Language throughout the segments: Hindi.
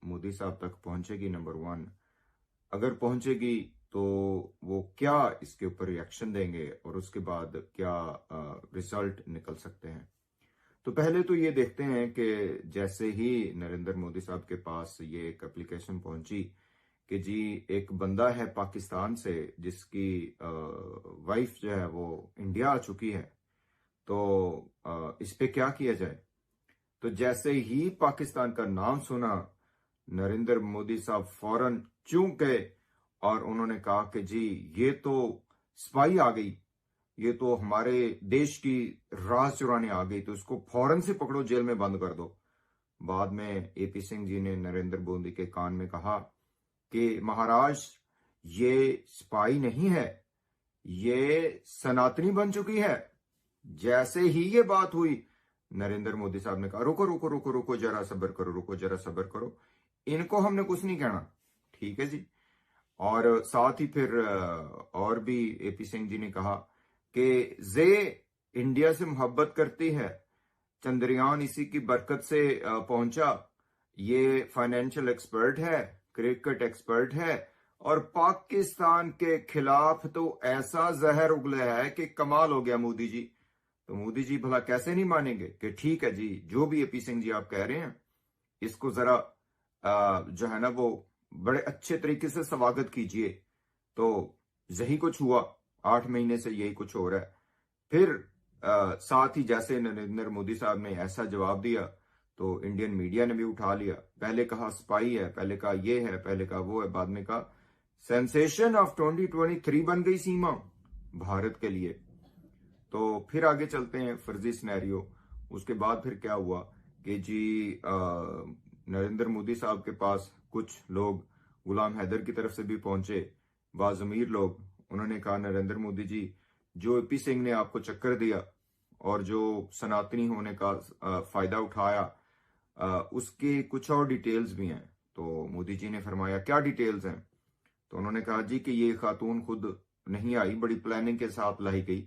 मोदी साहब तक पहुंचेगी? नंबर वन, अगर पहुंचेगी तो वो क्या इसके ऊपर रिएक्शन देंगे और उसके बाद क्या रिजल्ट निकल सकते हैं? तो पहले तो ये देखते हैं कि जैसे ही नरेंद्र मोदी साहब के पास ये एक एप्लीकेशन पहुंची कि जी एक बंदा है पाकिस्तान से जिसकी वाइफ जो है वो इंडिया आ चुकी है, तो इस पे क्या किया जाए। तो जैसे ही पाकिस्तान का नाम सुना, नरेंद्र मोदी साहब फौरन चूक गए और उन्होंने कहा कि जी ये तो स्पाई आ गई, ये तो हमारे देश की राज चुराने आ गई, तो इसको फौरन से पकड़ो, जेल में बंद कर दो। बाद में एपी सिंह जी ने नरेंद्र मोदी के कान में कहा कि महाराज ये स्पाई नहीं है, ये सनातनी बन चुकी है। जैसे ही ये बात हुई, नरेंद्र मोदी साहब ने कहा रुको रुको रुको रुको जरा सब्र करो, रुको जरा सब्र करो, इनको हमने कुछ नहीं कहना। ठीक है जी। और साथ ही फिर और भी एपी सिंह जी ने कहा कि जे इंडिया से मोहब्बत करती है, चंद्रयान इसी की बरकत से पहुंचा, ये फाइनेंशियल एक्सपर्ट है, क्रिकेट एक्सपर्ट है, और पाकिस्तान के खिलाफ तो ऐसा जहर उगला है कि कमाल हो गया मोदी जी। तो मोदी जी भला कैसे नहीं मानेंगे कि ठीक है जी, जो भी एपी सिंह जी आप कह रहे हैं, इसको जरा जो है ना वो बड़े अच्छे तरीके से स्वागत कीजिए। तो यही कुछ हुआ, 8 महीने से यही कुछ हो रहा है। फिर साथ ही जैसे नरेंद्र मोदी साहब ने ऐसा जवाब दिया तो इंडियन मीडिया ने भी उठा लिया। पहले कहा स्पाई है, पहले कहा ये है, पहले कहा वो है, बाद में कहा सेंसेशन ऑफ 2023 बन गई सीमा भारत के लिए। तो फिर आगे चलते हैं, फर्जी सिनेरियो। उसके बाद फिर क्या हुआ कि जी नरेंद्र मोदी साहब के पास कुछ लोग गुलाम हैदर की तरफ से भी पहुंचे, बाज़मीर लोग। उन्होंने कहा नरेंद्र मोदी जी, जो एपी सिंह ने आपको चक्कर दिया और जो सनातनी होने का फायदा उठाया, उसके कुछ और डिटेल्स भी हैं। तो मोदी जी ने फरमाया क्या डिटेल्स हैं? तो उन्होंने कहा जी कि ये खातून खुद नहीं आई, बड़ी प्लानिंग के साथ लाई गई।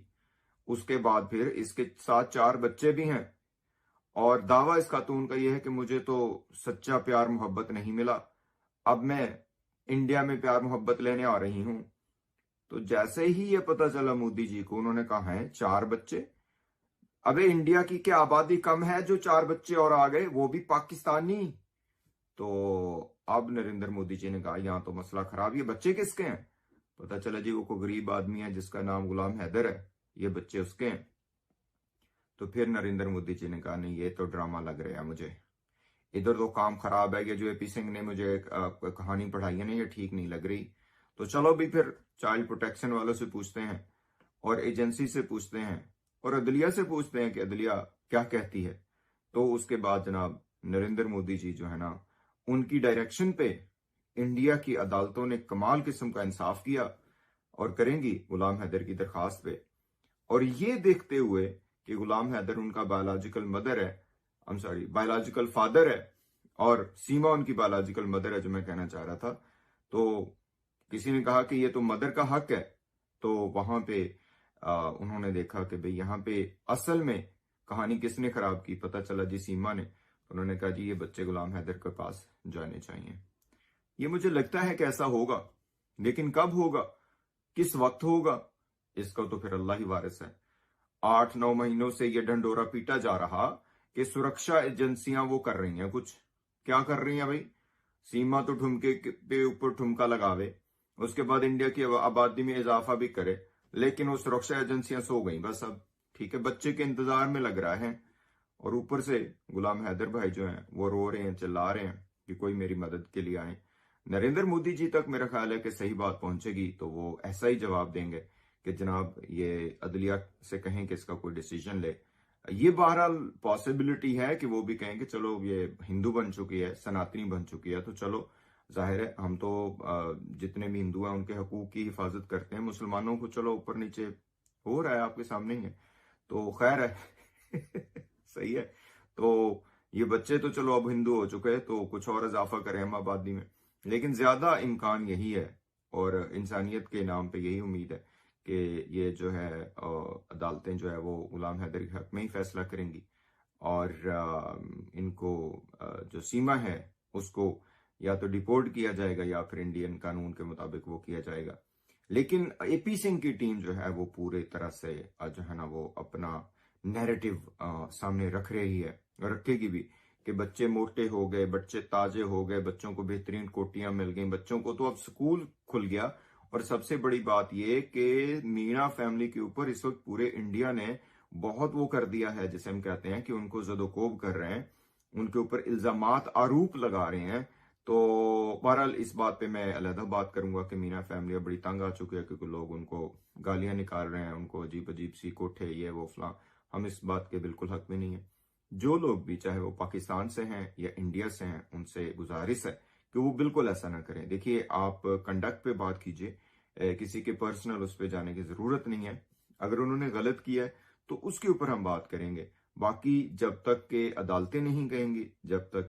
उसके बाद फिर इसके साथ 4 बच्चे भी हैं, और दावा इस खातून का यह है कि मुझे तो सच्चा प्यार मोहब्बत नहीं मिला, अब मैं इंडिया में प्यार मोहब्बत लेने आ रही हूं। तो जैसे ही ये पता चला मोदी जी को, उन्होंने कहा है 4 बच्चे? अबे इंडिया की क्या आबादी कम है जो 4 बच्चे और आ गए, वो भी पाकिस्तानी? तो अब नरेंद्र मोदी जी ने कहा यहां तो मसला खराब, ये बच्चे किसके हैं? पता चला जी वो कोई गरीब आदमी है जिसका नाम गुलाम हैदर है, ये बच्चे उसके हैं। तो फिर नरेंद्र मोदी जी ने कहा नहीं, ये तो ड्रामा लग रहा है मुझे, इधर तो काम खराब है, ये जो एपी सिंह ने मुझे कहानी पढ़ाई है ना, ये ठीक नहीं लग रही। तो चलो भी फिर चाइल्ड प्रोटेक्शन वालों से पूछते हैं, और एजेंसी से पूछते हैं, और अदलिया से पूछते हैं कि अदलिया क्या कहती है। तो उसके बाद जनाब नरेंद्र मोदी जी जो है ना, उनकी डायरेक्शन पे इंडिया की अदालतों ने कमाल किस्म का इंसाफ किया और करेंगी गुलाम हैदर की दरखास्त पे। और ये देखते हुए कि गुलाम हैदर उनका बायोलॉजिकल मदर है, बायोलॉजिकल फादर है, और सीमा उनकी बायोलॉजिकल मदर है, जो मैं कहना चाह रहा था। तो किसी ने कहा कि ये तो मदर का हक है। तो वहां पे उन्होंने देखा कि भाई यहाँ पे असल में कहानी किसने खराब की, पता चला जी सीमा ने। उन्होंने कहा जी ये बच्चे गुलाम हैदर के पास जाने चाहिए। ये मुझे लगता है कि ऐसा होगा, लेकिन कब होगा, किस वक्त होगा, इसका तो फिर अल्लाह ही वारिस है। 8-9 महीनों से ये ढंडोरा पीटा जा रहा कि सुरक्षा एजेंसियां वो कर रही हैं कुछ। क्या कर रही हैं भाई? सीमा तो ठुमके पे ऊपर ठुमका लगावे, उसके बाद इंडिया की आबादी में इजाफा भी करे, लेकिन वो सुरक्षा एजेंसियां सो गई बस। अब ठीक है, बच्चे के इंतजार में लग रहा है, और ऊपर से गुलाम हैदर भाई जो हैं वो रो रहे हैं, चिल्ला रहे हैं कि कोई मेरी मदद के लिए आए। नरेंद्र मोदी जी तक मेरा ख्याल है कि सही बात पहुंचेगी तो वो ऐसा ही जवाब देंगे कि जनाब ये अदलिया से कहें कि इसका कोई डिसीजन ले। ये बहरहाल पॉसिबिलिटी है कि वो भी कहें कि चलो ये हिंदू बन चुकी है, सनातनी बन चुकी है, तो चलो जाहिर है हम तो जितने भी हिंदू हैं उनके हकूक की हिफाजत करते हैं, मुसलमानों को चलो ऊपर नीचे हो रहा है, आपके सामने ही है, तो खैर है। सही है। तो ये बच्चे तो चलो अब हिंदू हो चुके हैं, तो कुछ और इजाफा करें हम आबादी में, लेकिन ज्यादा इम्कान यही है, और इंसानियत के नाम पे यही उम्मीद है कि ये जो है अदालतें जो है वो गुलाम हैदर के हक में ही फैसला करेंगी, और इनको जो सीमा है उसको या तो डिपोर्ट किया जाएगा या फिर इंडियन कानून के मुताबिक वो किया जाएगा। लेकिन एपी सिंह की टीम जो है वो पूरे तरह से जो है ना वो अपना नैरेटिव सामने रख रही है, रखेगी भी, कि बच्चे मोटे हो गए, बच्चे ताजे हो गए, बच्चों को बेहतरीन कोटियां मिल गई, बच्चों को तो अब स्कूल खुल गया। और सबसे बड़ी बात यह कि मीणा फैमिली के ऊपर इस वक्त पूरे इंडिया ने बहुत वो कर दिया है, जिसे हम कहते हैं कि उनको जदोकोब कर रहे हैं, उनके ऊपर इल्जामात आरोप लगा रहे हैं। तो बहरहाल इस बात पे मैं अलहदा बात करूंगा कि मीना फैमिली अब बड़ी तंग आ चुकी है, क्योंकि लोग उनको गालियां निकाल रहे हैं, उनको अजीब अजीब सी कोठे ये वो फलां। हम इस बात के बिल्कुल हक में नहीं है। जो लोग भी, चाहे वो पाकिस्तान से हैं या इंडिया से हैं, उनसे गुजारिश है कि वो बिल्कुल ऐसा ना करें। देखिए, आप कंडक्ट पे बात कीजिए, किसी के पर्सनल उस पर जाने की जरूरत नहीं है। अगर उन्होंने गलत किया है तो उसके ऊपर हम बात करेंगे। बाकी जब तक के अदालतें नहीं कहेंगी, जब तक